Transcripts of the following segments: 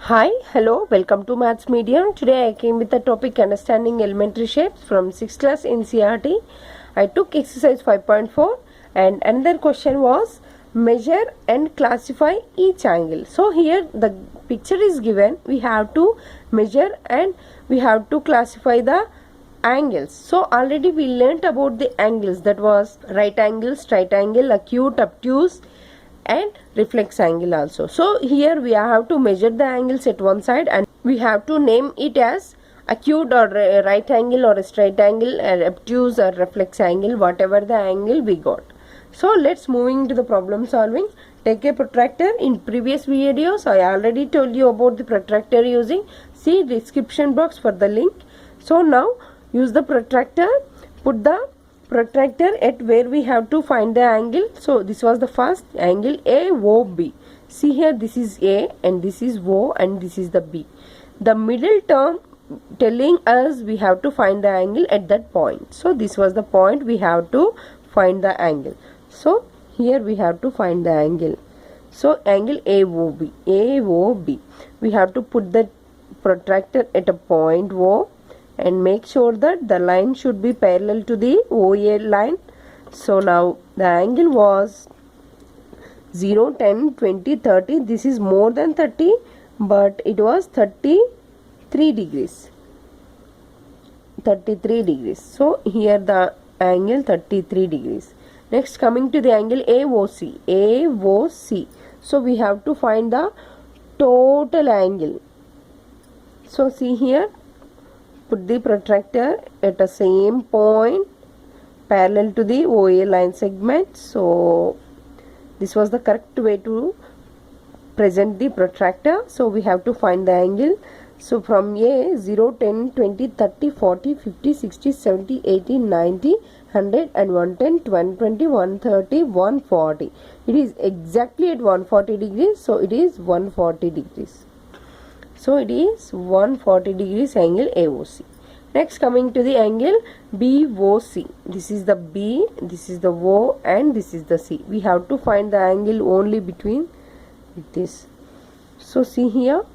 Hi, hello, welcome to Maths Medium. Today I came with the topic Understanding Elementary Shapes from 6th class NCERT. I took exercise 5.4 and another question was measure and classify each angle. So here the picture is given, we have to measure and we have to classify the angles. So already we learnt about the angles, that was right angle, straight angle, acute, obtuse and reflex angle also. So here we have to measure the angles at one side and we have to name it as acute or right angle or a straight angle or obtuse or reflex angle, whatever the angle we got. So let's moving to the problem solving. Take a protractor. In previous videos I already told you about the protractor using. See description box for the link. So now use the protractor, put the protractor at where we have to find the angle. So this was the first angle AOB. See here, this is A and this is O and this is the B. The middle term telling us we have to find the angle at that point. So this was the point we have to find the angle. So here we have to find the angle. So angle AOB. AOB. We have to put the protractor at a point O and make sure that the line should be parallel to the OA line. So now the angle was 0, 10, 20, 30. This is more than 30, but it was 33 degrees. 33 degrees. So here the angle 33 degrees. Next coming to the angle AOC. AOC. So we have to find the total angle. So see here, put the protractor at the same point parallel to the OA line segment. So this was the correct way to present the protractor. So we have to find the angle. So from A, 0, 10, 20, 30, 40, 50, 60, 70, 80, 90, 100 and 110, 20, 130, 140. It is exactly at 140 degrees. So it is 140 degrees. So it is 140 degrees angle AOC. Next coming to the angle BOC. This is the B, this is the O and this is the C. We have to find the angle only between this. So see here,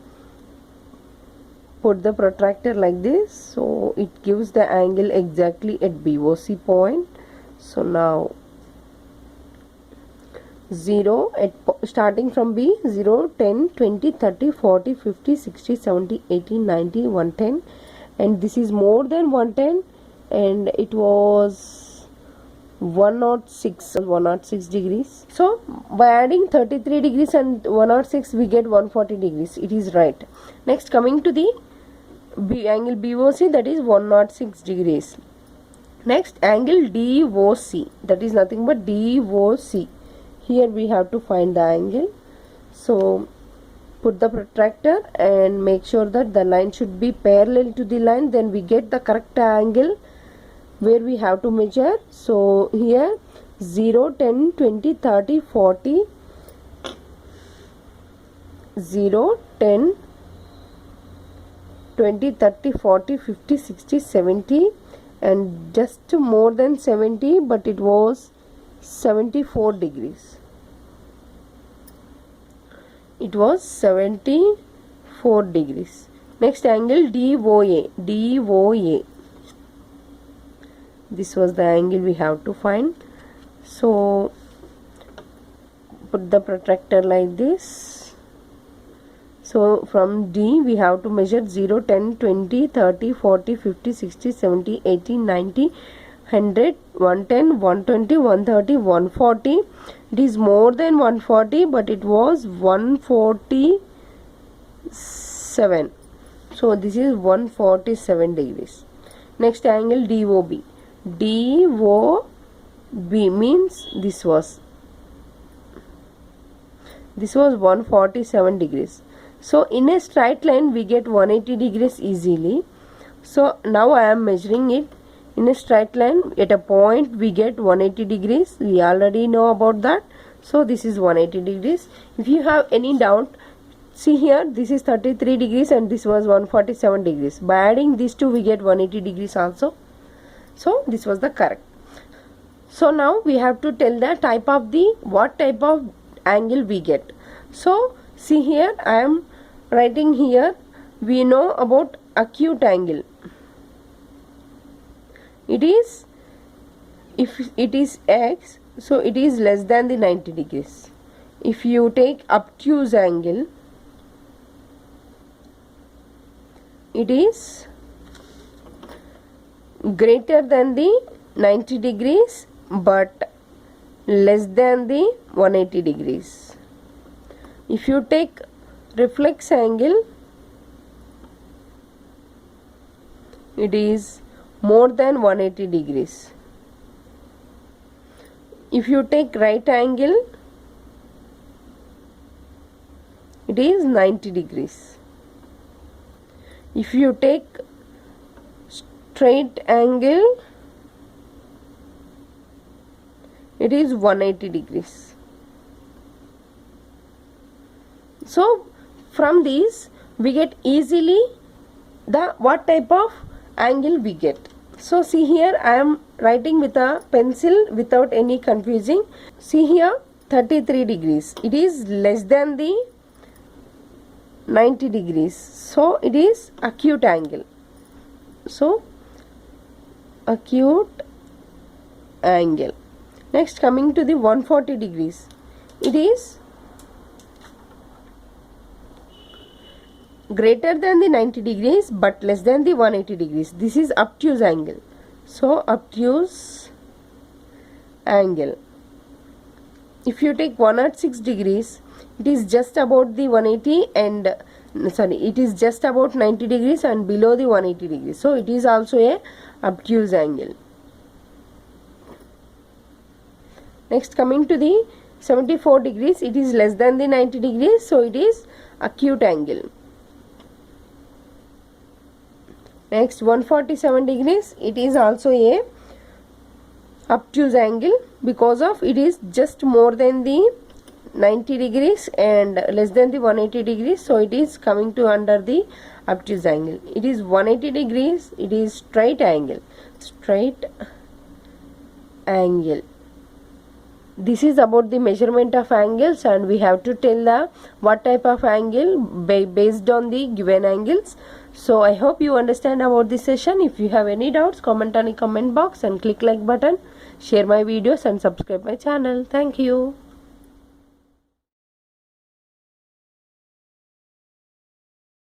put the protractor like this. So it gives the angle exactly at BOC point. So now 0 at starting from B, 0, 10, 20, 30, 40, 50, 60, 70, 80, 90, 110 and this is more than 110 and it was 106 degrees. So by adding 33 degrees and 106 we get 140 degrees. It is right. Next coming to the angle BOC, that is 106 degrees. Next angle DOC, that is nothing but DOC. Here we have to find the angle. So put the protractor and make sure that the line should be parallel to the line, then we get the correct angle where we have to measure. So here 0, 10, 20, 30, 40, 0, 10, 20, 30, 40, 50, 60, 70 and just more than 70, but it was 74 degrees. It was 74 degrees. Next angle DOA. DOA. This was the angle we have to find. So put the protractor like this. So from D we have to measure 0, 10, 20, 30, 40, 50, 60, 70, 80, 90, 100, 110, 120, 130, 140. It is more than 140, but it was 147. So this is 147 degrees. Next angle DOB. DOB means this was 147 degrees. So in a straight line we get 180 degrees easily. So now I am measuring it. In a straight line at a point we get 180 degrees. We already know about that. So this is 180 degrees. If you have any doubt, see here, this is 33 degrees and this was 147 degrees. By adding these two we get 180 degrees also. So this was the correct. So now we have to tell the type of what type of angle we get. So see here, I am writing here, we know about acute angle. It is, if it is x, so it is less than the 90 degrees. If you take obtuse angle, it is greater than the 90 degrees but less than the 180 degrees. If you take reflex angle, it is more than 180 degrees. If you take right angle, it is 90 degrees. If you take straight angle, it is 180 degrees. So from these we get easily the what type of angle we get. So see here, I am writing with a pencil without any confusing. See here, 33 degrees. It is less than the 90 degrees. So it is acute angle. So acute angle. Next, coming to the 140 degrees. It is greater than the 90 degrees but less than the 180 degrees. This is obtuse angle. So obtuse angle. If you take 106 degrees, it is just about the 180 and it is just about 90 degrees and below the 180 degrees. So it is also a obtuse angle. Next, coming to the 74 degrees, it is less than the 90 degrees, so it is acute angle. Next, 147 degrees, it is also a obtuse angle because of it is just more than the 90 degrees and less than the 180 degrees, so it is coming to under the obtuse angle. It is 180 degrees, it is straight angle. Straight angle. This is about the measurement of angles, and we have to tell the what type of angle based on the given angles. So I hope you understand about this session. If you have any doubts, comment on the comment box and click like button, share my videos and subscribe my channel. Thank you.